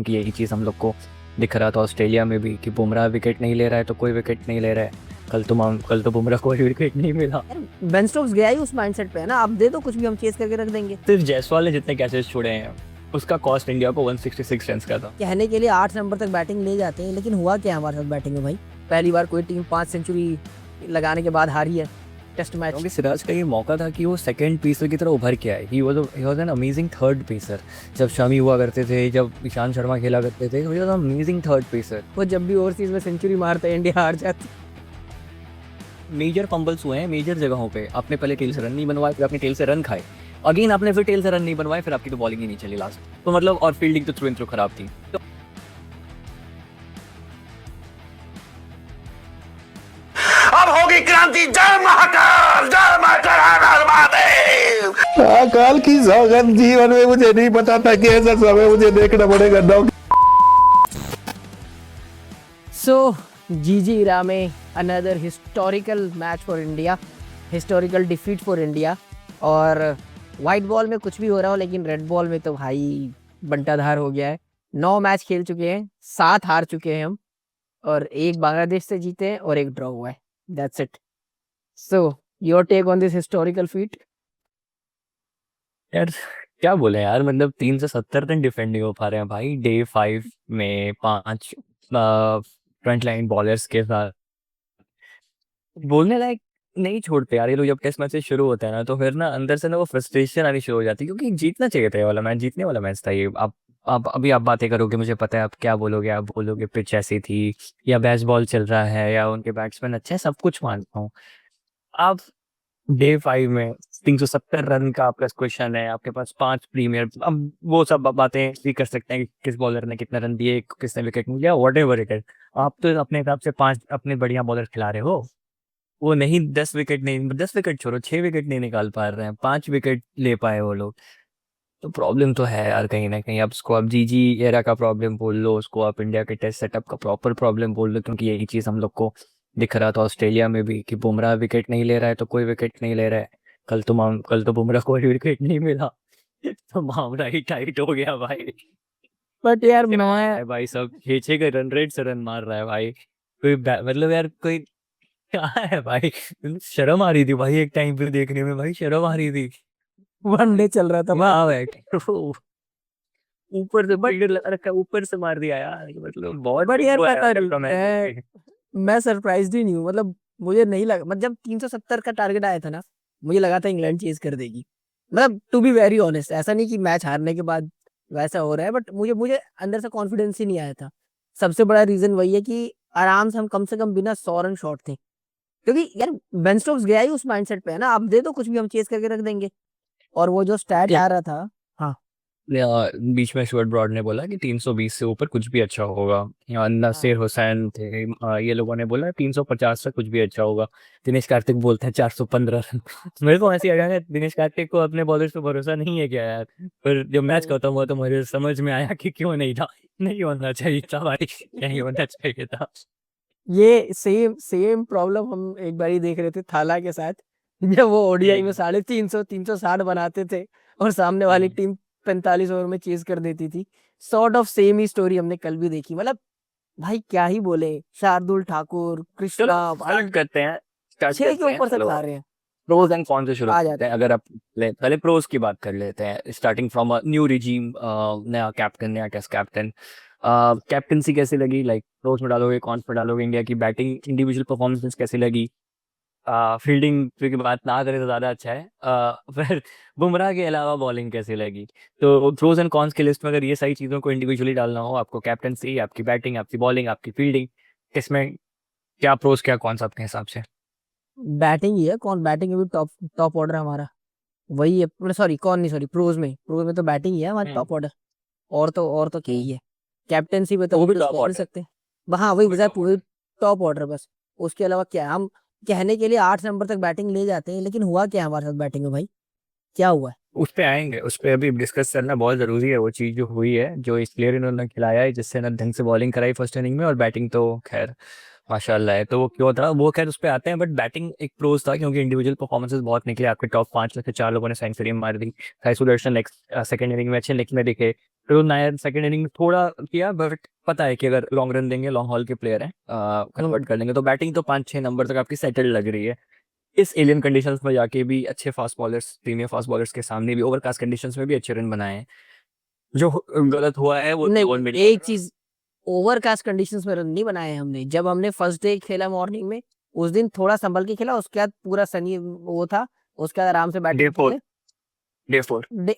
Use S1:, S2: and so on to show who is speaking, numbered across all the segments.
S1: कि यही चीज़ हम लोग को दिख रहा था ऑस्ट्रेलिया में भी कि बुमराह विकेट नहीं ले रहा है तो कोई विकेट नहीं ले रहा है। कल तो बुमराह को कोई विकेट नहीं मिला।
S2: बेन स्टोक्स गया ही उस माइंडसेट पे है ना, आप दे दो कुछ भी हम चेस करके रख देंगे।
S1: सिर्फ जायसवाल ने जितने कैचेस छोड़े हैं उसका कॉस्ट इंडिया को 166 रन का था।
S2: कहने के लिए 8 नंबर तक बैटिंग ले जाते हैं, लेकिन हुआ क्या हमारे साथ बैटिंग में भाई। पहली बार कोई टीम 5 सेंचुरी लगाने के बाद हारी है टेस्ट मैच।
S1: क्योंकि सिराज का ये मौका था कि वो सेकंड पेसर की तरह उभर के आए। He was an amazing third pacer. जब शमी हुआ करते थे, जब ईशांत शर्मा खेला करते थे, he was an amazing third pacer.
S2: वो जब भी ओवरसीज में सेंचुरी मारता है इंडिया हार जाती।
S1: मेजर फंबल्स हुए हैं मेजर जगहों पे। आपने पहले टेल से रन नहीं बनवाए, फिर आपने टेल से रन खाए, अगेन आपने फिर टेल से रन नहीं बनवाए, फिर आपकी तो बॉलिंग ही नहीं चली लास्ट। तो मतलब और फील्डिंग तो थ्रू इन थ्रू खराब थी। तो
S3: अब होगी क्रांति। जय महाकाल, जय महाकाल।
S4: महाकाल की सौगंध जीवन में मुझे नहीं पता था कि ऐसा समय मुझे देखना पड़ेगा।
S2: सो जीजी इरा में another historical match for India, historical defeat for India. और वाइट बॉल में कुछ भी हो रहा हो, लेकिन रेड बॉल में तो भाई बंटाधार हो गया है। 9 मैच खेल चुके हैं, 7 हार चुके हैं हम, और 1 बांग्लादेश से जीते हैं और 1 ड्रॉ हुआ है। That's it. So your take on this historical feat.
S1: यार क्या बोले यार, मतलब 370 रन डिफेंड नहीं हो पा रहे हैं भाई। डे 5 में 5 फ्रंट लाइन बॉलर्स के साथ बोलने लायक नहीं छोड़ते यार ये लोग। जब टेस्ट मैच से शुरू होता है ना, तो फिर ना अंदर से ना वो फ्रस्ट्रेशन आनी शुरू हो जाती है, क्योंकि जीतना चाहिए था ये वाला मैच, जीतने वाला मैच था ये। आप अभी आप बातें करोगे, मुझे पता है आप क्या बोलोगे। आप बोलोगे पिच ऐसी थी, या बेसबॉल चल रहा है, या उनके बैट्समैन अच्छे हैं, सब कुछ मानता हूँ। आप डे 5 में 370 रन का आपका क्वेश्चन है, आपके पास 5 प्रीमियर, अब वो सब बातें भी कर सकते हैं कि किस बॉलर ने कितने रन दिए, किसने विकेट लिया, वॉट एवर इट इज। आप तो अपने हिसाब से 5 अपने बढ़िया बॉलर खिला रहे हो। वो नहीं 10 विकेट नहीं, 10 विकेट छोड़ो, 6 विकेट नहीं निकाल पा रहे हैं, 5 विकेट ले पाए वो लोग। तो प्रॉब्लम तो है यार कहीं ना कहीं। अब उसको आप जीजी एरा का प्रॉब्लम बोल लो, उसको आप इंडिया के टेस्ट सेटअप का प्रॉपर प्रॉब्लम बोल लो, क्योंकि यही चीज़ हम लोग को दिख रहा था ऑस्ट्रेलिया में भी कि बुमराह विकेट नहीं ले रहा है तो कोई विकेट नहीं ले रहा है। कल तो बुमराह को विकेट नहीं मिला। तो मामला ही टाइट हो गया भाई।
S2: बट यार मैं
S1: भाई सब 6-6 के रन रेट से रन मार रहा है भाई। कोई मतलब यार कोई क्या है भाई। शर्म आ रही थी भाई एक टाइम पे देखने में, भाई शर्म आ रही थी।
S2: वनडे चल रहा था
S1: वाह बैठ ऊपर से फील्डर लगा रखा, ऊपर से मार दिया यार। मतलब बहुत
S2: बट यार
S1: वो है
S2: पता नहीं,
S1: डिप्लोमेसी।
S2: मैं सरप्राइज्ड ही नहीं हूँ। मतलब मुझे नहीं लगा, मतलब जब 370 का टारगेट आया था ना, मुझे लगा था इंग्लैंड चेज कर देगी। मतलब टू बी वेरी ऑनेस्ट, ऐसा नहीं कि मैच हारने के बाद वैसा हो रहा है, बट मुझे मुझे अंदर से कॉन्फिडेंस ही नहीं आया था। सबसे बड़ा रीजन वही है कि आराम से कम बिना 100 रन शॉट थे, क्योंकि यार बेन स्टोक्स गया ही उस माइंडसेट पे है ना, आप दे दो कुछ भी हम चेज करके रख देंगे। और वो जो स्टैट आ रहा था, हाँ
S1: बीच में स्टुअर्ट ब्रॉड ने बोला कि 320 से ऊपर कुछ भी अच्छा होगा। या नसीर हुसैन थे, ये लोगों ने बोला 350 से कुछ भी अच्छा होगा। दिनेश कार्तिक बोलते हैं 415 रन। मेरे को ऐसी लगा है दिनेश कार्तिक को अपने बॉलर्स पे भरोसा नहीं है क्या यार। पर जब मैच खत्म हुआ तो मुझे समझ में आया कि क्यों नहीं था। नहीं होना चाहिए था भाई, नहीं होना चाहिए था।
S2: ये सेम सेम प्रॉब्लम हम एक बार ही देख रहे थे थाला के साथ, जब वो ओडीआई में 350 360 बनाते थे और सामने वाली टीम 45 ओवर में चेज कर देती थी। Sort of same he story हमने कल भी देखी। मतलब भाई क्या ही बोले, शार्दुल ठाकुर, कृष्णा
S1: स्टार्ट करते हैं,
S2: 6 के ऊपर तक ला रहे हैं।
S1: प्रोज एंड कॉन्स से शुरू
S2: आ
S1: करते
S2: जाते
S1: हैं। अगर आप पहले प्रोज की बात कर लेते हैं, starting from a new regime, नया कैप्टन, नया टेस्ट कैप्टन। कैप्टनसी कैसी लगी, लाइक प्रोज में डालोगे, कॉन्स में डालोगे? इंडिया की बैटिंग इंडिविजुअल परफॉर्मेंस कैसी लगी? फील्डिंग की बात ना करें तो ज़्यादा अच्छा है। फिर बुमराह के अलावा बॉलिंग कैसी लगी? तो प्रोज एंड कॉन्स की लिस्ट में अगर ये सारी चीज़ों को इंडिविजुअली डालना हो, आपको कैप्टनसी, आपकी बैटिंग, आपकी बॉलिंग, आपकी फील्डिंग, इसमें क्या प्रोज क्या कॉन्स आपके हिसाब से?
S2: बैटिंग ही है, कौन बैटिंग में भी टॉप टॉप ऑर्डर हमारा वही है। सॉरी कौन नहीं, सॉरी प्रोज में तो बैटिंग ही है हमारी टॉप ऑर्डर। और तो क्या ही है। कैप्टेंसी पे तो
S1: वो
S2: हम
S1: भी
S2: कुछ
S1: टॉप
S2: कह नहीं
S1: ऑर्डर।
S2: सकते। हाँ वही बजाय पूरे टॉप ऑर्डर बस। उसके अलावा क्या है? हम कहने के लिए 8 नंबर तक बैटिंग ले जाते हैं, लेकिन हुआ क्या हमारे साथ बैटिंग में भाई, क्या हुआ है?
S1: उस पे आएंगे, उस पे अभी डिस्कस करना बहुत ज़रूरी है। वो चीज़ जो हुई है, जो इस प्लेयर इन्होंने खिलाया है, जिससे ना ढंग से बॉलिंग कराई फर्स्ट इनिंग में, और बैटिंग तो खैर माशाल्लाह है। तो वो क्यों था वो, खैर उस पे आते हैं। बट बैटिंग एक प्रोज था, क्योंकि इंडिविजुअल परफॉर्मेंसेस बहुत निकले। आपके टॉप 5 में से 4 लोगों ने सेंचुरी मार दी। साई सुदर्शन सेकंड इनिंग में अच्छे निकले दिखे। तो नायर सेकंड इनिंग थोड़ा किया, बट पता है कि अगर लॉन्ग रन देंगे, लॉन्ग हॉल के प्लेयर हैं, कन्वर्ट कर लेंगे, तो बैटिंग तो 5-6 नंबर तक आपकी सेटल लग रही है। इस एलियन कंडीशंस में जाके भी अच्छे fast bowlers, premier fast bowlers के सामने भी ओवरकास्ट कंडीशंस में भी अच्छे रन बनाए हैं। जो गलत हुआ है वो
S2: नहीं,
S1: ओवर मिड
S2: एक चीज, ओवरकास्ट कंडीशंस में रन नहीं बनाए हमने। जब हमने फर्स्ट डे खेला मॉर्निंग में, उस दिन थोड़ा संभल के खेला, उसके बाद पूरा सनी वो था, उसके बाद आराम से
S1: डे
S2: बैटिंग
S1: 4
S2: खेले।
S1: डे 4
S2: डे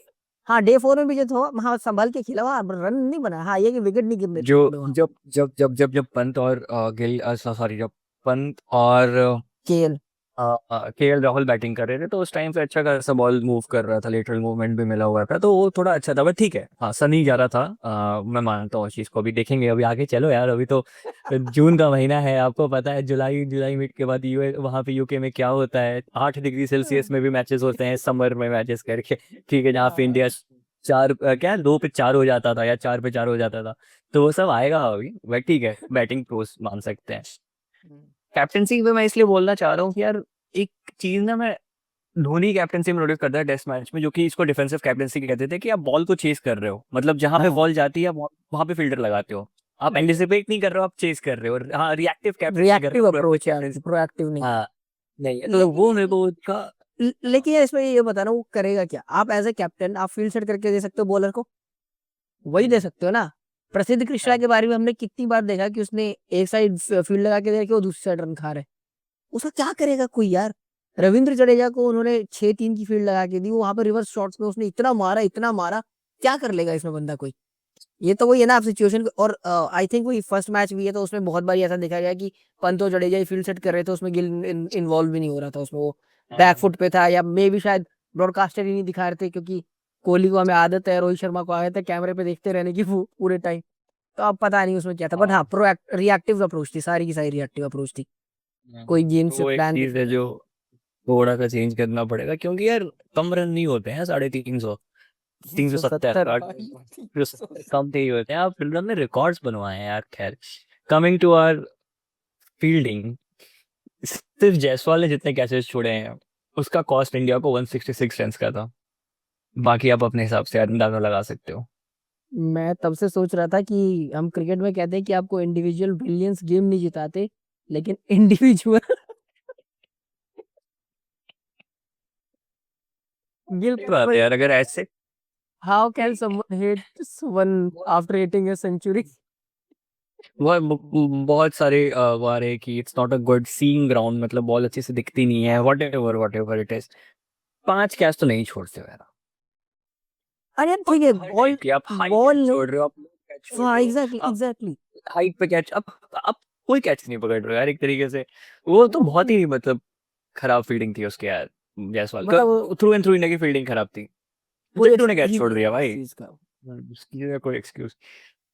S2: हाँ, डे 4 में भी जो था वहाँ संभल के खेला, वहाँ रन नहीं बना। हाँ, ये कि विकेट नहीं गिरने
S1: जो
S2: थे वहाँ।
S1: जब पंत और गिल, सॉरी, जब पंत और
S2: केएल
S1: केएल राहुल बैटिंग कर रहे थे, तो उस टाइम पे अच्छा खासा बॉल मूव कर रहा था, लेटरल मूवमेंट भी मिला हुआ था, तो वो थोड़ा अच्छा था। बट ठीक है, हाँ सनी जा रहा था, मैं मानता हूँ उस चीज़ को। अभी देखेंगे, अभी आगे चलो यार, अभी तो जून का महीना है, आपको पता है जुलाई मिड के बाद वहाँ पे यूके में क्या होता है, 8 डिग्री सेल्सियस में भी मैचेस होते हैं समर में मैचेस करके, ठीक है, जहाँ पे इंडिया 2 पे 4 हो जाता था या 4 पे 4 हो जाता था, तो वो सब आएगा अभी। बट ठीक है, बैटिंग प्रोस मान सकते हैं। कैप्टनसी में मैं इसलिए बोलना चाह रहा हूँ कि यार एक चीज ना, मैं धोनी कैप्टनसी में नोटिस करता है टेस्ट मैच में, जो कि इसको डिफेंसिव कैप्टनसी कहते थे, कि आप बॉल को चेस कर रहे हो, मतलब जहां पे
S2: हाँ।
S1: बॉल जाती है वहां पे फील्डर लगाते हो, आप एंटिसिपेट नहीं कर रहे हो, आप चेस कर रहे हो। हाँ, रिएक्टिव कैप्टनसी कर रहे
S2: रिएक्टिव
S1: हो,
S2: अप्रोच है, प्रोएक्टिव नहीं।
S1: हाँ नहीं, तो वो मेरे को उसका
S2: लेकिन यार इसमें ये बताना, वो करेगा क्या? आप एज ए कैप्टन आप फील्ड सेट करके दे सकते हो बॉलर को, वही दे सकते हो ना। प्रसिद्ध कृष्णा के बारे में हमने कितनी बार देखा कि उसने एक साइड फील्ड लगा के दे रखी, वो दूसरी साइड रन खा रहे। उसका क्या करेगा कोई यार? रविंद्र जडेजा को उन्होंने 6-3 की फील्ड लगा के दी, वहां पर रिवर्स शॉट्स में उसने इतना मारा, क्या कर लेगा इसमेन बंदा कोई? ये तो वही है ना, आप सिचुएशन। और आई थिंक वही फर्स्ट मैच भी है, तो उसमें बहुत बार ऐसा देखा गया कि पंत और जडेजा ही फील्ड सेट कर रहे थे, उसमें गिल इन्वॉल्व भी नहीं हो रहा था उसमें, वो बैक फुट पे था, या मे भी शायद ब्रॉडकास्टर ही नहीं दिखा रहे थे, क्योंकि कोहली को हमें आदत है, रोहित शर्मा को आदत है कैमरे पे देखते रहने की पूरे टाइम। तो अब पता नहीं उसमें क्या था, बट हाँ, रिएक्टिव अप्रोच थी, सारी की सारी रिएक्टिव अप्रोच थी, कोई गेम से
S1: वो एक
S2: प्लान।
S1: चीज है जो थोड़ा सा चेंज करना पड़ेगा, क्योंकि यार कम रन नहीं होते हैं, 350, 370, कम नहीं होते हैं। आप फील्डर ने रिकॉर्ड्स बनवाए हैं यार। खैर, कमिंग टू आवर फील्डिंग, सिर्फ जायसवाल ने जितने कैचेस छोड़े हैं उसका कॉस्ट इंडिया को 166 रन का था। बाकी आप अपने हिसाब से अंदाजा लगा सकते हो।
S2: मैं तब से सोच रहा था कि हम क्रिकेट में कहते हैं कि आपको इंडिविजुअल ब्रिलियंस गेम नहीं जिताते, लेकिन इंडिविजुअल गिल,
S1: बात है यार, अगर ऐसे
S2: how can someone hit one after hitting a century?
S1: बहुत सारे वो आ रहे हैं कि it's not a good seeing ground, मतलब बॉल अच्छे से दिखती नहीं है, whatever it is. 5 catch तो नहीं छोड़ते हो यार।
S2: अरे ठीक है, बॉल
S1: कि आप हाई
S2: बॉल
S1: कैच छोड़ रहे हो, आप कैच छोड़
S2: हाँ,
S1: रहे हो,
S2: एग्जैक्टली
S1: आप
S2: एग्जैक्टली।
S1: हाइट पे कैच, आप कोई कैच नहीं पकड़ रहे हो यार एक तरीके से। वो तो बहुत ही मतलब खराब फील्डिंग थी उसके यार, जायसवाल का।
S2: मतलब
S1: थ्रू एंड थ्रू इंडिया की फील्डिंग खराब थी,
S2: कोई
S1: जट्टू ने कैच
S2: excuse
S1: छोड़
S2: नहीं
S1: दिया
S2: है इस
S1: भाई।
S2: चीज का।
S1: उसकी कोई एक्सक्यूज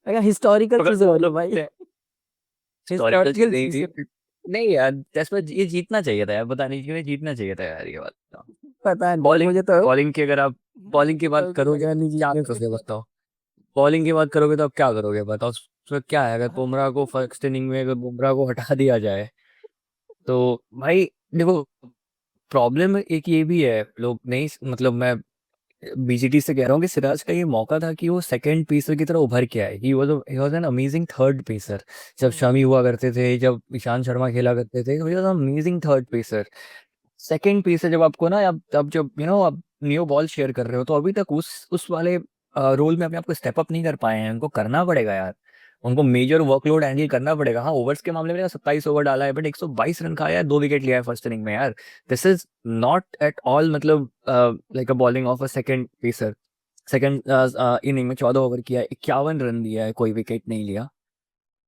S2: अगर हिस्टोरिकल चीज हो रही भाई,
S1: हिस्टोरिकल
S2: हिस्टोरिकल
S1: नहीं
S2: चीज
S1: थी। नहीं यार, जसप्रीत ये जीतना चाहिए था यार, पता नहीं क्यों ये जीतना चाहिए था यार, ये बात बताओ।
S2: पता नहीं
S1: बॉलिंग
S2: मुझे तो
S1: बॉलिंग की अगर आप बॉलिंग की बात करोगे
S2: लगा
S1: तो
S2: नहीं
S1: क्या
S2: जीतने को।
S1: करोगे बताओ। बॉलिंग की बात करोगे तो आप क्या करोगे बताओ। उसमें क्या है, अगर बुमराह को फर्स्ट इनिंग में अगर बुमराह को हटा दिया जाए, तो भाई देखो, प्रॉब्लम एक ये भी है, लोग नहीं, मतलब मैं बीजीटी से कह रहा हूँ कि सिराज का ये मौका था कि वो सेकंड पेसर की तरह उभर के आए। He was an amazing third pacer. जब शमी हुआ करते थे, जब ईशांत शर्मा खेला करते थे, he was amazing third pacer. Second pacer जब आपको ना, अब जब आप न्यू बॉल शेयर कर रहे हो, तो अभी तक उस वाले रोल में अपने आप को स्टेप अप नहीं कर पाए हैं। उनको करना पड़ेगा यार, उनको मेजर वर्कलोड हैंडल करना पड़ेगा। हाँ, ओवर्स के मामले में 27 ओवर डाला है, बट 122 रन खाया है, 2 विकेट लिया है फर्स्ट इनिंग में यार। This is not at all, मतलब like a bowling of a second pacer. Second inning में 14 ओवर किया, 51 रन दिया है, कोई विकेट नहीं लिया।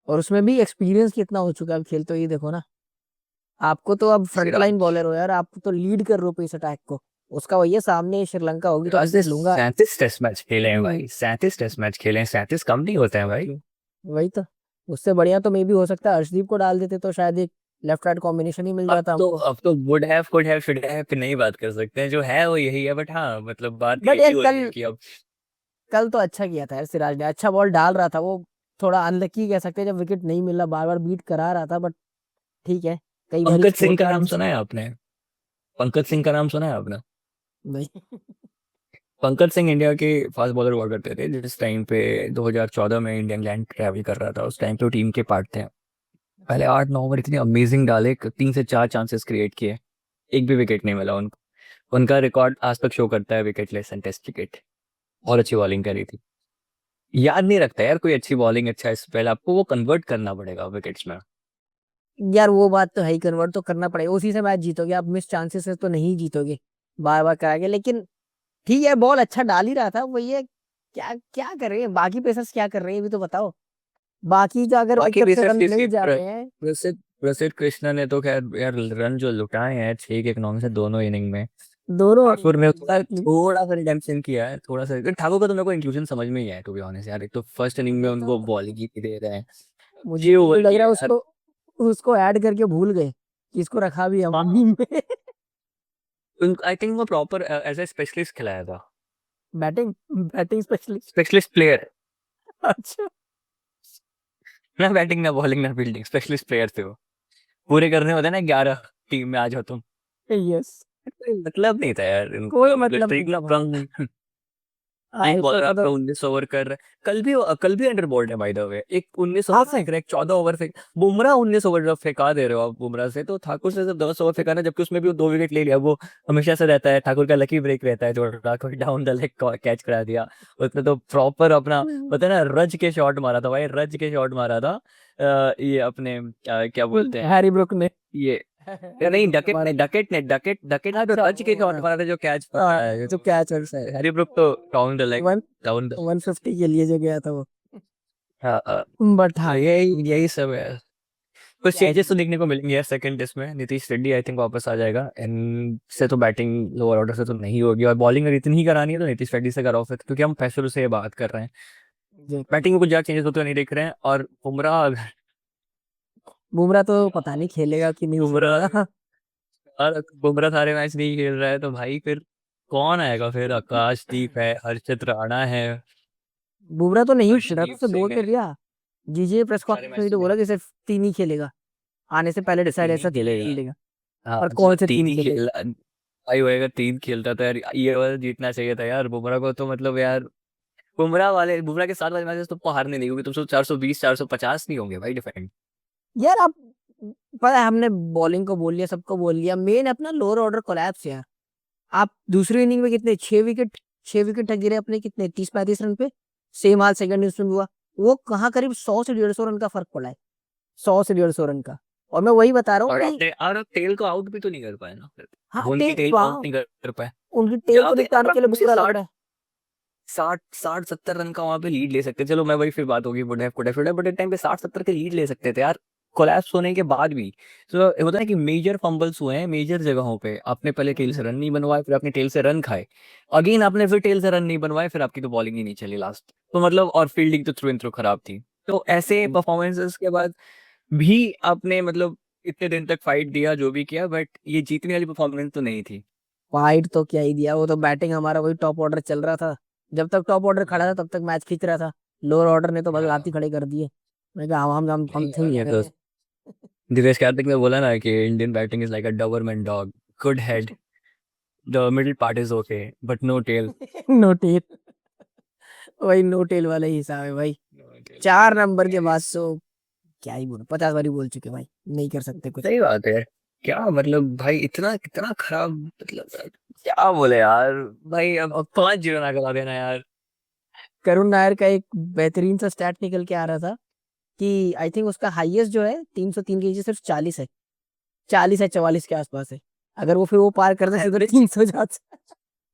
S2: और उसमें भी एक्सपीरियंस कितना हो चुका है अब खेल, तो ये देखो ना, आपको तो अब फ्रंटलाइन बॉलर हो यार, आप तो लीड कर रहे हो पेस अटैक को। उसका वही है, सामने श्रीलंका होगी तो
S1: आज से
S2: लूंगा।
S1: 37 टेस्ट मैच खेले हैं भाई, 37 टेस्ट मैच खेले हैं, 37 कम नहीं होते हैं भाई।
S2: वही तो, उससे बढ़िया तो मे भी हो सकता है अर्शदीप को डाल देते, तो शायद एक लेफ्ट राइट कॉम्बिनेशन ही मिल जाता हमको।
S1: अब तो would have, could have, should have पे नहीं बात कर सकते हैं, जो है वो यही है। बट हाँ, मतलब बात
S2: बट
S1: यही
S2: यार
S1: हो रही है कि अब
S2: कल तो अच्छा किया था यार सिराज ने, अच्छा बॉल डाल रहा था वो। थोड़ा अनलकी कह सकते हैं, जब विकेट नहीं मिला, बार बार बीट करा रहा था, बट ठीक है, कई बार
S1: पंकज
S2: स्कोर
S1: सिंह का
S2: कार्ड
S1: नाम सुना है आपने? पंकज सिंह का नाम सुना है आपने?
S2: नहीं।
S1: पंकज सिंह इंडिया के फास्ट बॉलर हुआ करते थे जिस टाइम पे 2014 में इंडिया इंग्लैंड ट्रैवल कर रहा था। उस टाइम पे वो टीम के पार्ट थे। पहले 8-9 ओवर इतने अमेजिंग डाले, 3 से 4 चांसेस क्रिएट किए, एक भी विकेट नहीं मिला उनको। उनका रिकॉर्ड आज तक शो करता है wicket less and test wicket. बहुत अच्छी बॉलिंग करी थी। याद नहीं रखता यार कोई अच्छी बॉलिंग, अच्छा स्पेल, आपको वो कन्वर्ट करना पड़ेगा विकेट्स में।
S2: यार वो बात तो है ही, कन्वर्ट तो करना पड़ेगा, उसी से मैच जीतोगे। आप मिस चांसेस से तो नहीं जीतोगे बार बार करा के। लेकिन ठीक है, बॉल अच्छा डाल ही रहा था। वही है, क्या क्या कर रहे हैं बाकी पेसर्स, क्या कर रहे हैं ये भी तो बताओ। बाकी तो अगर
S1: बाकी
S2: जब से
S1: पेसर्स
S2: रन
S1: किसी
S2: नहीं जा रहे हैं,
S1: प्रसिद्ध प्रसिद्ध कृष्णा ने तो खैर यार रन जो लुटाए हैं 6 के इकोनॉमी से दोनों इनिंग में।
S2: दोनों
S1: ठाकुर ने थोड़ा सा रिडेम्पशन किया है, थोड़ा सा। ठाकुर का तो मेरे को इंक्लूजन समझ में ही है टू बी ऑनेस्ट यार। एक तो फर्स्ट इनिंग में उनको बॉलिंग ही दे रहे हैं,
S2: मुझे
S1: ये
S2: तो
S1: ओवर
S2: लग
S1: की
S2: रहा है
S1: यार।
S2: उसको ऐड करके भूल गए कि इसको रखा भी हम टीम में।
S1: आई थिंक वो प्रॉपर एज ए स्पेशलिस्ट खिलाया था,
S2: batting batting specialist.
S1: Specialist player.
S2: अच्छा,
S1: ना बैटिंग ना बॉलिंग ना फील्डिंग, स्पेशलिस्ट प्लेयर थे वो। पूरे करने होते हैं ना 11 टीम में आ जाओ तुम।
S2: यस,
S1: कोई मतलब नहीं था यार
S2: कोई मतलब नहीं था भाई।
S1: नहीं।
S2: हाँ,
S1: बॉलर
S2: उसका
S1: आपका
S2: तो
S1: 19 ओवर कर रहा है। कल भी अंडर बॉल्ड है बाय द वे। एक 19
S2: हाँ
S1: ओवर फेंक रहा है, एक 14 ओवर फेंक। बुमराह 19 ओवर जब फेंका दे रहे हो आप बुमराह से, तो ठाकुर से सिर्फ 10 ओवर फेंका ना, जबकि उसमें भी वो 2 विकेट ले लिया। वो हमेशा से रहता है, ठाकुर का लकी ब्रेक रहता है, जो Thakur down the leg catch करा दिया। उसने तो प्रॉपर अपना पता है ना रज के शॉट मारा था भाई, रज के शॉट मारा था। ये अपने क्या बोलते हैं
S2: हैरी ब्रुक ने।
S1: ये, या नहीं डकेट
S2: अच्छा,
S1: तो रज के शॉट
S2: हाँ,
S1: मारा था जो कैच
S2: जो कैच और से
S1: हैरी ब्रुक तो डाउन द लेग,
S2: 150 के लिए जो गया था वो।
S1: हाँ
S2: बट हाँ,
S1: यही सब है। कुछ चेंजेस तो देखने को मिलेंगे यार सेकंड टेस्ट में। नीतीश रेड्डी आई थिंक वापस आ जाएगा, एंड से तो बैटिंग लोअर ऑर्डर से तो नहीं होगी, और बॉलिंग अगर इतनी ही करानी है तो नीतीश रेड्डी से कराओ फिर, क्योंकि हम फैसलों से ये बात कर रहे हैं। बैटिंग में कुछ ज्यादा चेंजेस होते हुए नहीं देख रहे हैं। और
S2: बुमराह तो पता नहीं खेलेगा कि नहीं
S1: बुमराह
S2: खेलेगा।
S1: और बुमराह सारे मैच नहीं खेल रहा है तो भाई फिर कौन आएगा फिर? आकाशदीप है, हर्षित राणा है,
S2: बुमराह तो नहीं खेल रहा था,
S1: हर्षदीप
S2: उसे बोल
S1: सिंह
S2: तो
S1: है,
S2: दिया। जीजे प्रेस
S1: सारे
S2: कॉन्फ्रेंस
S1: मैच
S2: में
S1: तो
S2: तो
S1: नहीं।
S2: बोला कि सिर्फ 3 ही खेलेगा। आने से पहले डिसाइड
S1: तीन ही
S2: ऐसा
S1: खेलेगा।
S2: खेलेगा।
S1: हाँ
S2: और
S1: जो
S2: कौन से
S1: 3
S2: 3
S1: ही
S2: खेलेगा?
S1: खेला भाई होएगा, 3 खेलता था यार, ये वाला जीतना चाहिए था यार बुमराह को तो। मतलब यार बुमराह के साथ वाले मैचेस तो हारने नहीं होंगे, तुम 420 450 नहीं होंगे भाई डिफेंड।
S2: यार आप, पता है हमने बॉलिंग को बोल लिया, सबको बोल लिया, मेन अपना लोअर ऑर्डर कोलैप्स यार। आप दूसरी इनिंग में कितने 6 विकेट गिरे अपने, कितने 30-35 रन पे। सेम हाल सेकंड इनिंग्स में हुआ। वो कहाँ करीब 100 से 150 रन का फर्क पड़ा है। 100 से 150 रन का। और मैं वही बता रहा हूँ
S1: और
S2: कि
S1: अपने और टेल को आउट भी तो नहीं कर पाए ना फिर।
S2: हाँ,
S1: उनकी टेल को आउट नहीं कर पाए।
S2: उनकी टेल
S1: यहाँ
S2: को
S1: पे
S2: निकालने के लिए बुरा लग रहा है।
S1: 60 रन का वहां पे लीड ले सकते, चलो मैं वही फिर बात होगी would have could have, but एक टाइम पे 60-70 के लीड ले सकते थे यार, कोलैप्स होने के बाद भी। तो होता है कि मेजर फंबल्स हुए हैं मेजर जगहों पे, आपने पहले टेल से रन नहीं बनवाए, फिर आपने टेल से रन खाए, अगेन आपने फिर टेल से रन नहीं बनवाए, फिर आपकी तो बॉलिंग ही नहीं चली लास्ट, तो मतलब और फील्डिंग तो थ्रू इन थ्रू खराब थी। तो ऐसे परफॉर्मेंसेस के बाद भी आपने मतलब इतने दिन तक फाइट दिया जो भी किया, बट ये जीतने वाली परफॉर्मेंस तो नहीं थी।
S2: फाइट तो क्या ही दिया, वो तो बैटिंग हमारा वही टॉप ऑर्डर चल रहा था। जब तक टॉप ऑर्डर खड़ा था तब तक मैच खींच रहा था। लोअर ऑर्डर ने तो बस हाथ ही खड़े कर दिए। मैं कहा हम थे ही
S1: ये तो
S2: नहीं।
S1: दिनेश कार्तिक ने बोला ना कि Indian batting is like a Doberman dog, good head, the middle part is okay but no tail.
S2: No tail, वही नो टेल वाला ही हिसाब है भाई। 4 नंबर के बाद तो क्या ही बोल, 50 बारी बोल चुके भाई, नहीं कर सकते कुछ।
S1: सही बात है। क्या मतलब भाई इतना कितना खराब, मतलब क्या बोले यार भाई, अब 5-0 ना करा देना यार।
S2: करुण नायर का एक बेहतरीन सा स्टैट निकल के आ रहा था कि आई थिंक उसका हाईएस्ट जो है 303 के सिर्फ 40 है। 40 है 44 के आसपास है। अगर वो फिर वो पार कर दे तो 300 जाता।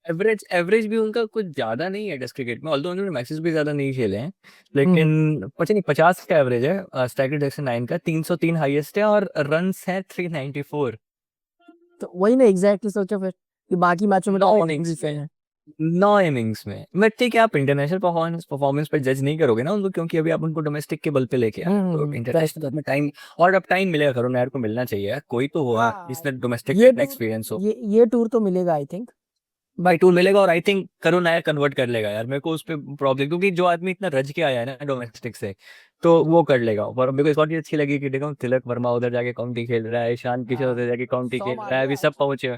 S1: एवरेज भी उनका कुछ ज्यादा नहीं है टेस्ट क्रिकेट में, ऑल्दो उन्होंने मैचेस भी ज्यादा नहीं खेले हैं,
S2: हम्म,
S1: लेकिन पता नहीं 50 का एवरेज है, स्ट्राइक रेट 9 का, 303 हाईएस्ट है, और रन्स है 394।
S2: तो वही ना एग्जैक्टली सोचो फिर कि बाकी मैचों में तो
S1: 9
S2: और
S1: इनिंग्स
S2: भी सही है।
S1: 9 इनिंग्स में। मैं ठीक है, आप इंटरनेशनल परफॉर्मेंस पे जज नहीं करोगे ना उनको, क्योंकि अभी आप उनको डोमेस्टिक के बल पे लेके आए, तो इंटरनेशनल में टाइम, और अब टाइम मिलेगा, करुण नायर को मिलना चाहिए यार, कोई तो होगा
S2: हाँ,
S1: जिसने डोमेस्टिक
S2: ये टूर
S1: एक्सपीरियंस हो।
S2: ये टूर तो मिलेगा आई थिंक।
S1: भाई टूल मिलेगा, और I think Karun Nair convert कर लेगा यार, मेरे को उस पर प्रॉब्लम, क्योंकि जो आदमी इतना रज के आया है ना डोमेस्टिक से, तो वो कर लेगा। और मेरे को इस बात भी अच्छी लगी कि देखो तिलक वर्मा उधर जाके काउंटी खेल रहा है, ईशान किशोर
S2: हाँ,
S1: उधर जाके काउंटी
S2: 100
S1: खेल
S2: मार
S1: रहा है,
S2: दिया
S1: अभी सब पहुंचे।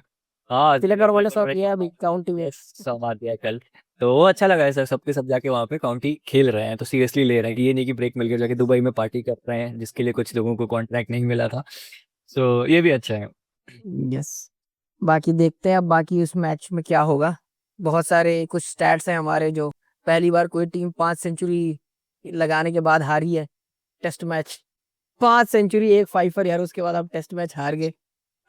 S1: हाँ
S2: तिलक वर्ल्ड कप किया अभी काउंटी में।
S1: सब आ गया कल, तो वो अच्छा लगा है सर, सबके सब जाके वहाँ पे काउंटी खेल रहे हैं, तो सीरियसली ले रहे हैं कि ये नहीं कि ब्रेक मिल गया जाके दुबई में पार्टी कर रहे हैं, जिसके लिए कुछ लोगों को कॉन्ट्रैक्ट नहीं मिला था, सो ये भी अच्छा है।
S2: यस, बाकी देखते हैं अब बाकी उस मैच में क्या होगा। बहुत सारे कुछ स्टैट्स हैं हमारे, जो पहली बार कोई टीम 5 सेंचुरी लगाने के बाद हारी है टेस्ट मैच। 5 सेंचुरी 1 फाइफर यार, उसके बाद आप टेस्ट मैच हार गए।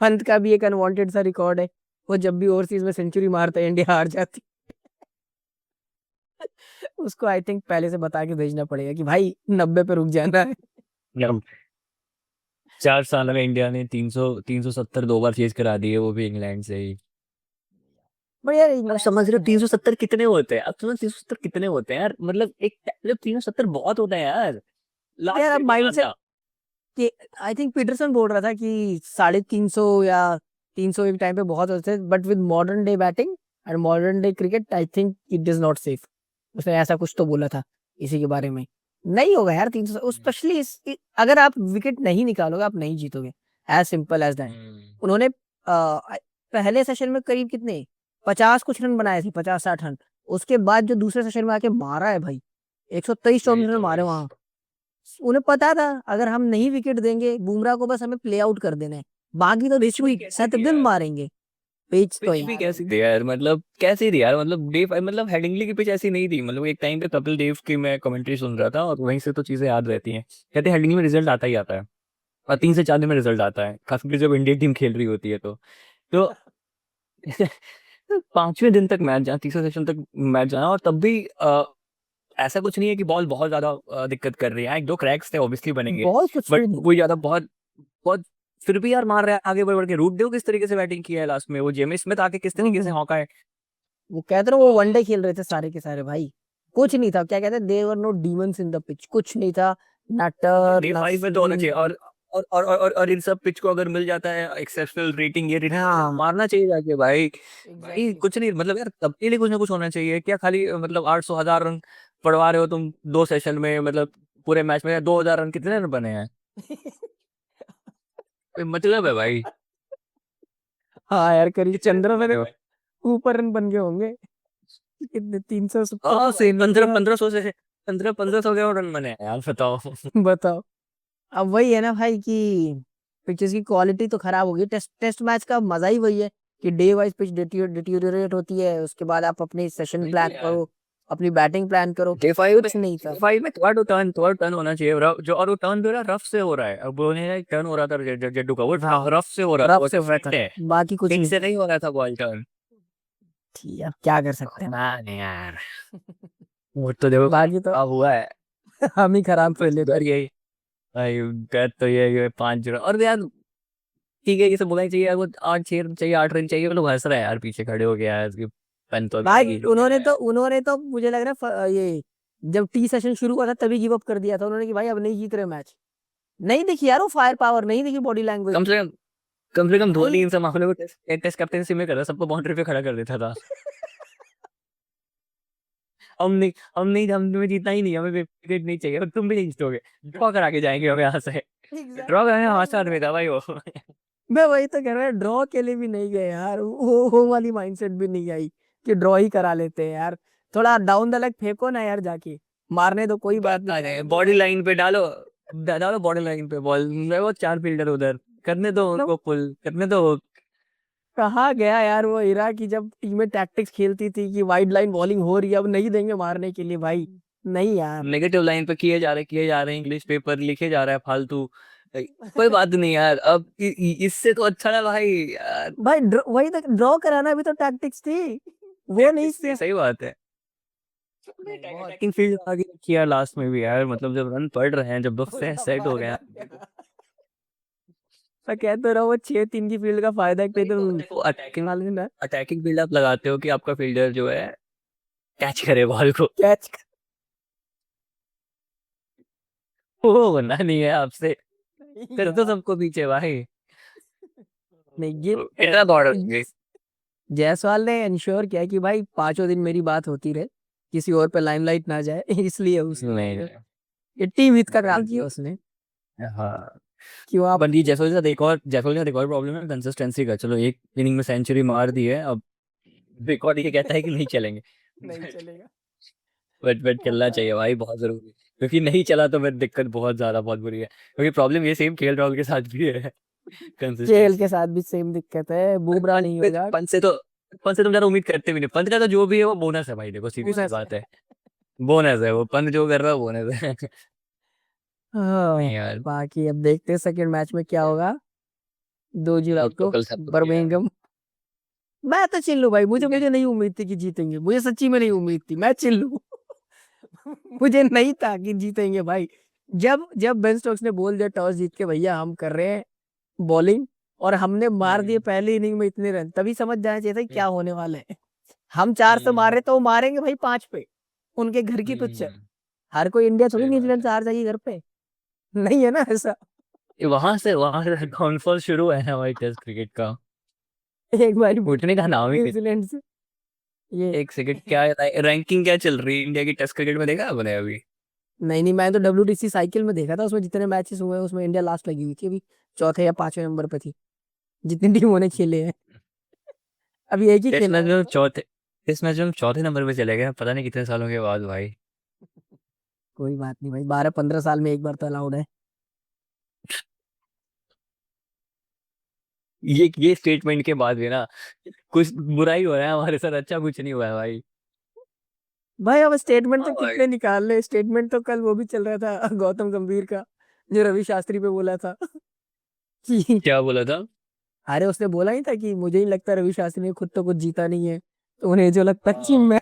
S2: पंत का भी एक अनवांटेड सा रिकॉर्ड है, वो जब भी ओवरसीज में सेंचुरी मारता है इंडिया हार जाती। उसको आई थिंक पहले से बता के भेजना पड़ेगा कि भाई 90 पे रुक जाना है।
S1: 4 साल में इंडिया ने 370 2 बार चेज करा दिए, वो भी इंग्लैंड से ही।
S2: बट यार
S1: आप समझ रहे हो 370 कितने होते हैं? अब समझ 370 कितने होते हैं यार, मतलब एक मतलब 370 बहुत होता है यार।
S2: यार अब माइंड से कि आई थिंक पीटरसन बोल रहा था कि 350 या 300 एक टाइम पे बहुत होते थे, but with modern day batting and modern day cricket I think it is not safe. उसने ऐसा कुछ तो बोला था इसी के बारे में। नहीं होगा यार 300, स्पेशली अगर आप विकेट नहीं निकालोगे आप नहीं जीतोगे, एज सिंपल एज दैट। उन्होंने पहले सेशन में करीब कितने 50 कुछ रन बनाए थे, 50-60 रन। उसके बाद जो दूसरे सेशन में आके मारा है भाई 123 रन मारे वहां। उन्हें पता था अगर हम नहीं विकेट देंगे बुमराह को, बस हमें प्ले आउट कर देना है, बाकी तो पिच भी शतरंज मारेंगे। पिच तो
S1: भी कैसी थी यार, मतलब कैसी थी यार, मतलब डे मतलब हेडिंगली की पिच ऐसी नहीं थी, मतलब एक टाइम पे कपिल देव की मैं कमेंट्री सुन रहा था और वहीं से तो चीजें याद रहती हैं। कहते हैं हेडिंग में रिजल्ट आता ही आता है, और 3 से 4 दिन में रिजल्ट आता है, खासकर जब इंडियन टीम खेल रही होती है तो 5वें दिन तक मैच जाना, तीसरे सेशन तक मैच जाना, और तब भी ऐसा कुछ नहीं है कि बॉल बहुत ज्यादा दिक्कत कर रही है। 1-2 क्रैक्स थे ऑब्वियसली बनेंगे,
S2: बहुत कुछ
S1: बट वो ज्यादा बहुत बहुत फिर भी यार मार रहा है आगे बढ़ बढ़ के। रूट देव किस तरीके से बैटिंग किया है लास्ट में, वो जेम्स स्मिथ आके किस तरीके से हौका है।
S2: वो कहते रहे वो वनडे खेल रहे थे सारे के सारे भाई, कुछ नहीं था। क्या कहते हैं, there no demons in the pitch, कुछ नहीं था। नटर
S1: डे 5 में तो होना चाहिए, और इन सब पिच को अगर मिल जाता है एक्सेप्शनल रेटिंग, ये रेटिंग
S2: हाँ।
S1: मारना चाहिए जाके भाई। भाई कुछ नहीं, मतलब यार तब के लिए कुछ ना कुछ होना चाहिए क्या, खाली मतलब 800,000 रन पड़वा रहे हो तुम 2 सेशन में, मतलब पूरे मैच में 2000 रन कितने रन बने हैं? कोई मतलब है भाई?
S2: हाँ यार करीब चंद्र मेरे ऊपर रन बन गए होंगे कितने, 370
S1: हाँ से 1500 से 1500 के रन बने हैं यार, बताओ।
S2: बताओ। अब वही है ना भाई कि पिचेस की क्वालिटी तो खराब होगी। टेस्ट मैच का मजा ही वही है कि डे वाइज पिच डिटीरियोरेट होती है, उसके बाद आप अपनी सेशन प्लान करो, अपनी बैटिंग प्लान करो।
S1: डे 5
S2: कुछ नहीं था।
S1: 5 में थर्ड टर्न होना चाहिए, जो और वो टर्न जो है रफ से हो रहा है। अब वो नहीं टर्न हो रहा था जड्डू का, वो रफ से हो रहा था,
S2: रफ से हुआ था, बाकी कुछ
S1: ठीक
S2: नहीं।
S1: से नहीं हो रहा था बॉल टर्न।
S2: ठीक है, क्या कर सकते हैं।
S1: नहीं यार, वो तो देखो
S2: बाकी तो
S1: अब हुआ है।
S2: हम ही खराब खेले थे।
S1: कर यही भाई, कर तो ये 5 रन, और यार ठीक है ये सब बोलना ही चाहिए यार, वो 8-6 रन चाहिए, 8 रन चाहिए, वो लोग हंस रहा है यार पीछे खड़े हो गया है इसकी पेन तो
S2: भाई उन्होंने तो मुझे लग रहा है ये जब टी सेशन शुरू हुआ था तभी गिव अप कर दिया था उन्होंने कि भाई अब नहीं जीत रहे मैच। नहीं दिखी यार वो फायर पावर, नहीं दिखी बॉडी लैंग्वेज।
S1: कम से कम धोनी इन सब मामलों में टेस्ट कैप्टनसी में कर रहा, सबको बाउंड्री पे खड़ा कर देता था। हमें जीतना ही नहीं, हमें विकेट नहीं चाहिए, और तुम भी नहीं जीतोगे, ड्रॉ करा के जाएंगे हम यहाँ से। ड्रॉ करने हमारे साथ में था भाई वो।
S2: मैं वही तो कह रहा हूँ, ड्रॉ के लिए भी नहीं गए यार, वो वाली माइंडसेट भी नहीं आई कि ड्रॉ ही करा लेते हैं यार। थोड़ा डाउन द लेग फेंको ना यार, जाके मारने तो कोई बात नहीं।
S1: बॉडी लाइन पे डालो बॉडी लाइन पे बॉल, वो 4 फील्डर उधर करने दो उनको, पुल करने दो।
S2: कहाँ गया यार वो इरा की जब टीमें टैक्टिक्स खेलती थी कि वाइड लाइन बॉलिंग हो रही है अब नहीं देंगे मारने के लिए भाई। नहीं यार,
S1: नेगेटिव लाइन पे किए जा रहे हैं, इंग्लिश पेपर लिखे जा रहा है फालतू। कोई बात नहीं यार, अब इससे तो अच्छा ना भाई यार।
S2: भाई वही तो ड्रॉ कराना भी तो टैक्टिक्स थी, वो नहीं से।
S1: सही बात है। अटैकिंग फील्ड आगे किया लास्ट में भी यार, मतलब जब रन पड़ रहे हैं, जब सेट हो गया।
S2: मैं कह तो रहा हूँ 6-3 की फील्ड का फायदा है तो
S1: अटैकिंग
S2: वाले ने
S1: अटैकिंग फील्ड आप लगाते हो कि आपका फील्डर जो है कैच करे बॉल को,
S2: कैच
S1: वो बनना नहीं है आपसे, कर दो सबको पीछे भाई।
S2: नहीं। ये
S1: इतना बॉर्डर
S2: जायसवाल ने इंश्योर किया कि भाई 5 दिन मेरी बात होती रहे, किसी और पे लाइमलाइट ना जाए, इसलिए उसने
S1: नहीं।
S2: ये टीम हित का काम किया उसने।
S1: हाँ
S2: क्यों आप
S1: बंदी जैसोल के साथ एक और प्रॉब्लम है कंसिस्टेंसी का। चलो एक इनिंग में सेंचुरी मार दी है, अब रिकॉर्ड ये कहता है कि नहीं चलेंगे।
S2: नहीं चलेगा?
S1: बट चलना चाहिए भाई, बहुत जरूरी है। क्योंकि नहीं चला तो फिर दिक्कत बहुत बुरी है। क्योंकि प्रॉब्लम ये सेम केएल राहुल के साथ भी है,
S2: केएल
S1: कंसिस्टेंसी।
S2: के साथ भी सेम दिक्कत है, बुमराह नहीं होगा।
S1: पंत से तुम ज्यादा उम्मीद करते भी नहीं। पंत का तो जो भी है वो बोनस है भाई, देखो सीधी सी
S2: बोनस
S1: बात है, बोनस है वो। पंत जो कर रहा है बोनस है।
S2: हाँ,
S1: नहीं यार,
S2: बाकी अब देखते हैं सेकंड मैच में क्या होगा 2 जुलाई
S1: तो
S2: को
S1: कल सब
S2: बर्मिंघम। मैं तो चिल हूँ भाई, मुझे नहीं उम्मीद थी कि जीतेंगे, मुझे सच्ची में नहीं उम्मीद थी, मैं चिल हूँ। मुझे नहीं था कि जीतेंगे भाई। जब बेन स्टोक्स ने बोल दिया टॉस जीत के भैया हम कर रहे हैं बॉलिंग, और हमने मार दिए पहली इनिंग में इतने रन, तभी समझ जाना चाहिए था कि क्या होने वाला है। हम 4 से मार रहे तो वो मारेंगे भाई 5 पे, उनके घर की पिच है। हर कोई इंडिया थोड़ी
S1: सही बात
S2: न्यूजीलैंड से
S1: है।
S2: हार जाएगी घर पे, नहीं है ना ऐसा।
S1: वहां से डाउनफॉल शुरू है ना भाई टेस्ट क्रिकेट का।
S2: एक बार
S1: उठने का नाम ही नहीं।
S2: न्यूजीलैंड से ये
S1: एक सेकंड, क्या रैंकिंग क्या चल रही है इंडिया की टेस्ट क्रिकेट में, देखा आपने अभी?
S2: नहीं, मैं तो WTC साइकिल में देखा था, उसमें जितने मैचेस हुए हैं उसमें इंडिया लास्ट लगी हुई थी, अभी चौथे या 5वें नंबर पे थी जितनी टीमों ने खेले हैं। अभी एक ही
S1: टेस्ट
S2: खेला
S1: मैच
S2: है।
S1: में चौथे टेस्ट मैच में चौथे नंबर पे चले गए, पता नहीं कितने सालों के बाद भाई।
S2: कोई बात नहीं भाई, 12-15 साल में एक बार तो अलाउड है।
S1: ये स्टेटमेंट के बाद भी ना कुछ बुरा ही हो रहा है हमारे साथ, अच्छा कुछ नहीं हुआ है भाई।
S2: भाई अब स्टेटमेंट तो
S1: हाँ भाई।
S2: कितने निकाल ले, स्टेटमेंट तो कल वो भी चल रहा था गौतम गंभीर का, जो रवि शास्त्री पे बोला था कि
S1: क्या बोला था?
S2: अरे उसने बोला ही था कि मुझे नहीं लगता रवि शास्त्री ने खुद तो कुछ जीता नहीं है, तो उन्हें जो लगता है कि मैं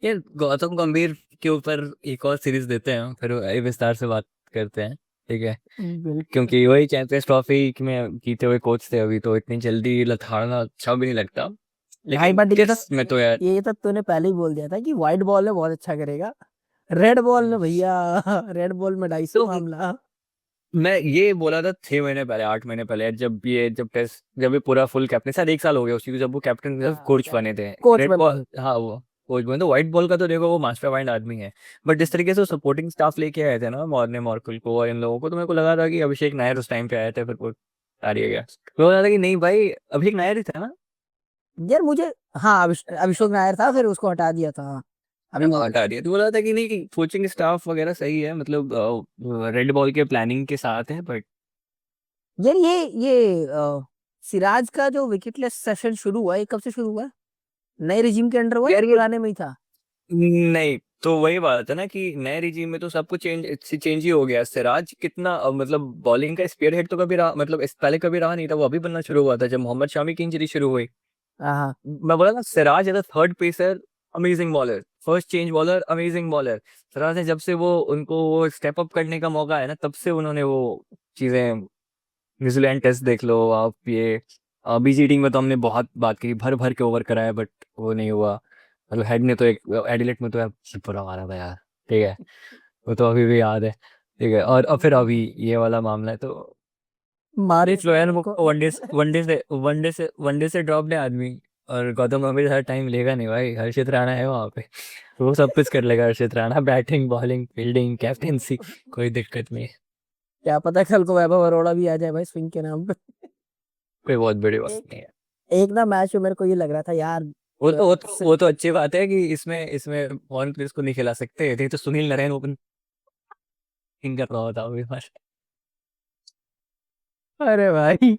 S1: ये गौतम गंभीर के ऊपर एक और सीरीज देते हैं, फिर विस्तार से बात करते हैं, ठीक है?
S2: बिल्कुल।
S1: क्योंकि वही चैंपियंस ट्रॉफी में जीते हुए कोच थे अभी, तो इतनी जल्दी लथाड़ना अच्छा भी नहीं लगता।
S2: भाई
S1: लेकिन
S2: बट
S1: टेस्ट में तो यार,
S2: ये तो तूने पहले ही बोल दिया था कि व्हाइट बॉल में बहुत अच्छा करेगा, रेड बॉल में भैया रेड बॉल में 250
S1: तो
S2: मामला।
S1: मैं ये बोला था 6 महीने पहले, 8 महीने पहले, जब ये पूरा फुल कैप्टन, शायद 1 साल हो गया उसी को, जब वो कैप्टन जब कोच बने थे।
S2: कोच
S1: रेड
S2: बने
S1: बॉल, हाँ वो कोच बने। तो व्हाइट बॉल का तो देखो वो मास्टरमाइंड आदमी है। बट जिस तरीके से सपोर्टिंग स्टाफ लेके आए थे ना, मॉर्ने मॉर्कल को और इन लोगों को, तो मेरे को लगा था कि अभिषेक नायर उस टाइम पे आए थे, फिर वो हार ही गया। तो लगा था कि नहीं भाई, अभिषेक नायर ही था ना?
S2: यार मुझे, हाँ अभिषेक नायर था, फिर उसको हटा दिया था अभी।
S1: हटा दिया। तो बोला था कि नहीं, कोचिंग स्टाफ वगैरह सही है, मतलब रेड बॉल के प्लानिंग के साथ है, बट
S2: यार ये सिराज का जो विकेटलेस सेशन शुरू हुआ, ये कब से शुरू हुआ? नए रिजीम के अंडर हुआ या
S1: यार ये
S2: पुराने में ही था?
S1: नहीं, तो वही बात है ना कि नए रिजीम में तो सब कुछ चेंज ही हो गया। सिराज कितना मतलब बॉलिंग का स्पीयर हेड तो कभी रहा, मतलब इस पहले कभी रहा नहीं था, वो अभी बनना शुरू हुआ था जब मोहम्मद शामी की इंजरी शुरू हुई।
S2: हाँ
S1: मैं बोला ना, Siraj as a third pacer amazing bowler, first change bowler amazing bowler. Siraj ने जब से वो उनको स्टेप अप करने का मौका है ना, तब से उन्होंने वो चीजें, न्यूजीलैंड टेस्ट देख लो आप, ये बीजीटी में तो हमने बहुत बात की, भर भर के ओवर कराया, बट वो नहीं हुआ। मतलब हेड ने तो एक एडिलेट में तो यार पूरा मारा था यार, ठीक है? वो तो अभी भी याद है, ठीक है? और अब फिर अभी ये वाला मामला है, तो
S2: मारे
S1: देख लो यार, वो वनडे से ड्रॉप है आदमी। और गौतम गंभीर हर टाइम लेगा नहीं भाई, हर्षित राणा है वहाँ पे, तो वो सब कुछ कर लेगा Harshit Rana, batting bowling fielding captaincy, कोई दिक्कत नहीं है।
S2: क्या पता कल को वैभव अरोड़ा भी आ जाए भाई स्विंग के नाम पे।
S1: कोई बहुत बड़ी बात
S2: एक
S1: नहीं है।
S2: एक ना मैच में मेरे को ये लग रहा था यार,
S1: वो तो अच्छी बात है कि इसमें फॉरेन प्लेयर्स को नहीं खिला सकते थे, तो सुनील नारायण ओपन कर रहा होता अभी बार।
S2: अरे भाई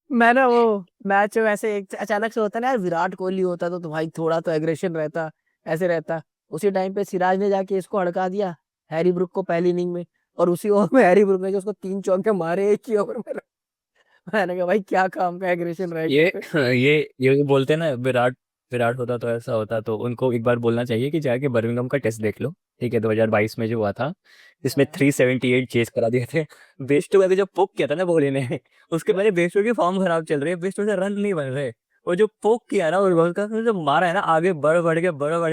S2: मैं ना वो मैच में ऐसे एक अचानक से होता ना यार, विराट कोहली होता तो भाई थोड़ा तो एग्रेशन रहता, ऐसे रहता। उसी टाइम पे सिराज ने जाके इसको हड़का दिया, हैरी ब्रुक को पहली इनिंग में, और उसी ओवर में हैरी ब्रुक ने जो उसको 3 चौके मारे एक ही ओवर में। मैंने कहा भाई क्या काम का एग्रेशन
S1: ये
S2: रहेगा।
S1: ये बोलते हैं ना, विराट विराट होता तो ऐसा होता, तो उनको एक बार बोलना चाहिए कि जाके बर्मिंघम का टेस्ट देख लो, ठीक है? 2022 में जो हुआ था, जिसमें 378 चेस करा दिए थे। बेस्टो का जब पोक किया था ना कोहली ने, उसके पहले बेस्टो की फॉर्म खराब चल रही है, बेस्टो से रन नहीं बन रहे। वो जो पोक किया ना, और बॉल का जो मारा है ना, आगे बढ़ बढ़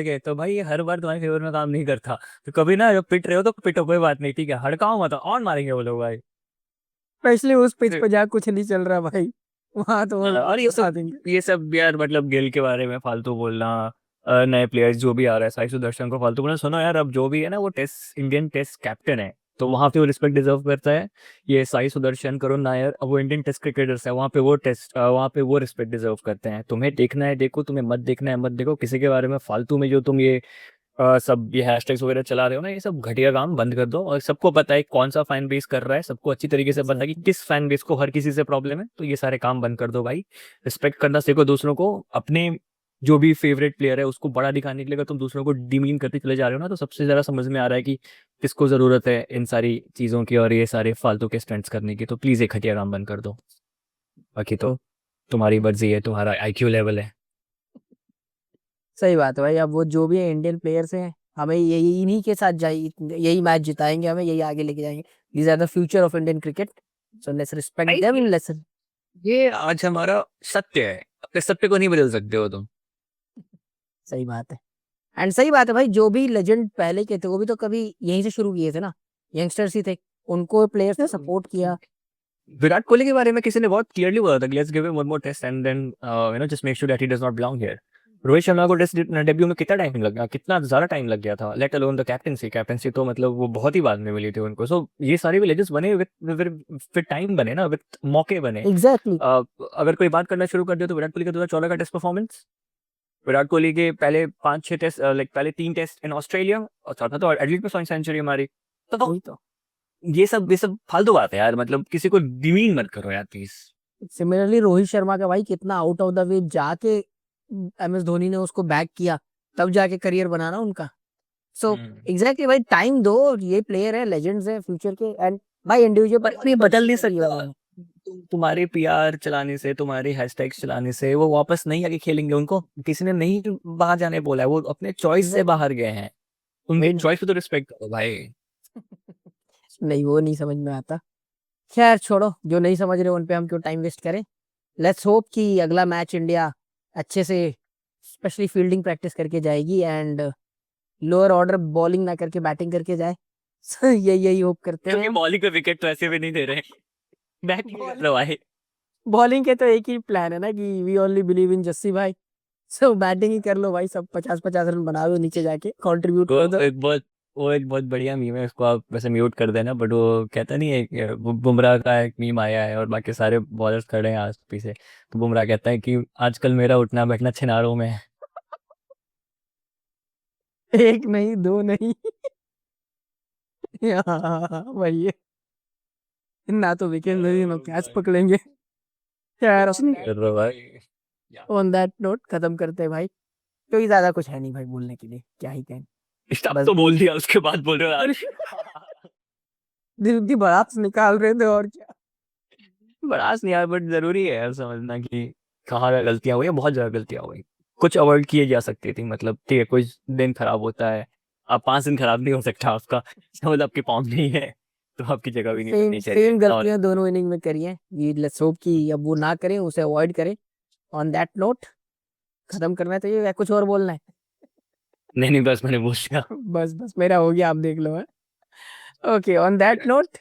S1: के, तो भाई ये हर बार तुम्हारे फेवर में काम नहीं करता। तो कभी ना जब पिट रहे हो तो पिटो, कोई बात नहीं, ठीक है? हड़काओ मत, ऑन मारेंगे वो लोग भाई।
S2: स्पेशली उस पिच पे जहाँ कुछ नहीं चल रहा भाई, वहां तो वो
S1: और
S2: फंसा देंगे।
S1: ये सब यार, मतलब गिल के बारे में फालतू बोलना, नए प्लेयर्स जो भी आ रहा है, साई सुदर्शन को फालतू बोलना। सुनो यार, अब जो भी है ना, वो टेस्ट इंडियन टेस्ट कैप्टन है, तो वहाँ पे वो रिस्पेक्ट डिजर्व करता है। ये साई सुदर्शन, करुण नायर, अब वो इंडियन टेस्ट क्रिकेटर्स है, वहाँ पे वो रिस्पेक्ट डिजर्व करते हैं। तुम्हें देखना है देखो, तुम्हें मत देखना है मत देखो। किसी के बारे में फालतू में जो तुम ये सब ये हैशटैग्स वगैरह चला रहे हो ना, ये सब घटिया काम बंद कर दो। और सबको पता है कौन सा फैन बेस कर रहा है, सबको अच्छी तरीके से पता है कि किस फैन बेस को हर किसी से प्रॉब्लम है। तो ये सारे काम बंद कर दो भाई, रिस्पेक्ट करना सीखो दूसरों को। अपने जो भी फेवरेट प्लेयर है उसको बड़ा दिखाने के लिए अगर तुम दूसरों को डिमीन करते चले जा रहे हो ना, तो सबसे ज़्यादा समझ में आ रहा है कि किसको ज़रूरत है इन सारी चीज़ों की और ये सारे फालतू के स्टंट्स करने की। तो प्लीज़ ये घटिया काम बंद कर दो। बाकी तो तुम्हारी मर्जी है, तुम्हारा आईक्यू लेवल है।
S2: सही बात है भाई। अब वो जो भी है इंडियन प्लेयर्स हैं, हमें यही इन्हीं के साथ यही मैच जिताएंगे, हमें यही आगे लेके जाएंगे। These are the future of Indian cricket, so let's respect them in lesson.
S1: ये आज हमारा सत्य है, अपने सत्य को नहीं बदल सकते हो तुम।
S2: सही बात है। एंड सही बात है भाई, जो भी लेजेंड पहले के थे वो भी तो कभी यहीं से शुरू किए थे ना, यंगस्टर्स ही थे, उनको प्लेयर्स ने सपोर्ट किया।
S1: विराट कोहली के बारे में किसी ने बहुत क्लियरली बोला था, let's give him one more test and then just make sure that he does not belong here. Rohit Sharma को टेस्ट डेब्यू में कितना टाइम लग गया, कितना ज़्यादा टाइम लग गया था, लेट अलोन द कैप्टेंसी तो मतलब वो बहुत ही बाद में मिली थी उनको। सो ये सारे भी लेजेंड्स बने विद टाइम बने ना, विद मौके बने।
S2: एग्जैक्टली।
S1: अगर कोई बात करना शुरू कर दिया तो विराट कोहली का 2014 का टेस्ट परफॉर्मेंस, विराट कोहली के पहले 5-6 टेस्ट, लाइक पहले 3 टेस्ट इन ऑस्ट्रेलिया और चौथा तो एडलीट में 100 सेंचुरी हमारी। तो ये सब फालतू बात है यार, मतलब किसी को डिमीन मत करो यार प्लीज।
S2: सिमिलरली रोहित शर्मा का भाई कितना आउट ऑफ द वे जाके एम एस धोनी ने उसको बैक किया, तब जाके करियर बनाना उनका। सो एग्जैक्टली भाई, टाइम दो, ये प्लेयर है, लेजेंड्स है फ्यूचर के। एंड भाई इंडिविजुअल
S1: पर ये बदल नहीं सकता। तुम्हारे पीआर चलाने से, तुम्हारे हैशटैग्स चलाने से वो वापस नहीं आके खेलेंगे। उनको किसी ने नहीं बाहर जाने बोला है, वो अपने चॉइस से बाहर गए हैं। उनकी चॉइस को तो रिस्पेक्ट करो भाई।
S2: नहीं, वो नहीं समझ में आता। खैर छोड़ो, जो नहीं समझ रहे उन पे हम क्यों टाइम वेस्ट करें। लेट्स होप कि अगला मैच इंडिया अच्छे से स्पेशली फील्डिंग प्रैक्टिस करके जाएगी एंड लोअर ऑर्डर बॉलिंग ना करके बैटिंग करके जाए। यही होप करते
S1: क्योंकि
S2: हैं।
S1: बॉलिंग पे विकेट तो ऐसे भी नहीं दे रहे, बैटिंग कर लो भाई।
S2: बॉलिंग के तो एक ही प्लान है ना कि we only believe in Jassi भाई। सो बैटिंग ही कर लो भाई, सब 50-50 रन बना दो, नीचे जाके कंट्रीब्यूट कर दो।
S1: वो एक बहुत बढ़िया मीम है, उसको आप वैसे म्यूट कर देना, बट वो कहता नहीं है कि बुमराह का एक मीम आया है और बाकी सारे बॉलर्स खड़े हैं आस पीछे, तो बुमराह कहता है कि आजकल मेरा उठना बैठना छिनारों में है।
S2: एक नहीं, दो नहीं। वही है ना, तो विकेट नहीं, ना कैच पकड़ेंगे। यार
S1: कर रहा भाई।
S2: ऑन दैट नोट खत्म करते हैं भाई। कोई ज्यादा कुछ है नहीं भाई बोलने के लिए, क्या ही कहें।
S1: स्टाफ
S2: बस
S1: तो बोल दिया, उसके बाद बोल रहे हो यार।
S2: दिल की भड़ास निकाल रहे थे और क्या।
S1: बड़ास नहीं यार, बट जरूरी है यार समझना कि कहाँ गलतियां हुई, बहुत ज्यादा गलतियां हुई। कुछ अवॉइड किए जा सकती थी, मतलब ठीक है कोई दिन खराब होता है, अब 5 दिन खराब नहीं हो सकता आपका, मतलब आपकी फॉर्म नहीं है तो आपकी जगह भी नहीं बननी चाहिए।
S2: सेम गलतियां दोनों इनिंग में करी हैं, ये लेट्स होप कि अब वो ना करें, उसे अवॉइड करें। ऑन दैट नोट खत्म करना चाहिए या कुछ और बोलना है?
S1: नहीं बस मैंने पूछ लिया।
S2: बस मेरा हो गया, आप देख लो है। ओके, ऑन दैट नोट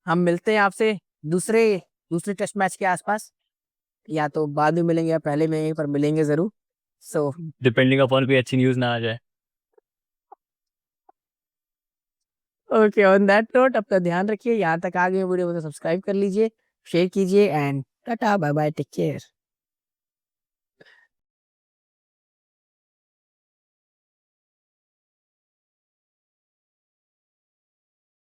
S2: हम मिलते हैं आपसे दूसरे टेस्ट मैच के आसपास, या तो बाद में मिलेंगे या पहले में, पर मिलेंगे जरूर। सो
S1: डिपेंडिंग अपॉन कोई अच्छी न्यूज ना आ जाए।
S2: ओके, ऑन दैट नोट अपना ध्यान रखिए। यहाँ तक आ गए वीडियो को तो सब्सक्राइब कर लीजिए, शेयर कीजिए and tata bye bye, take care.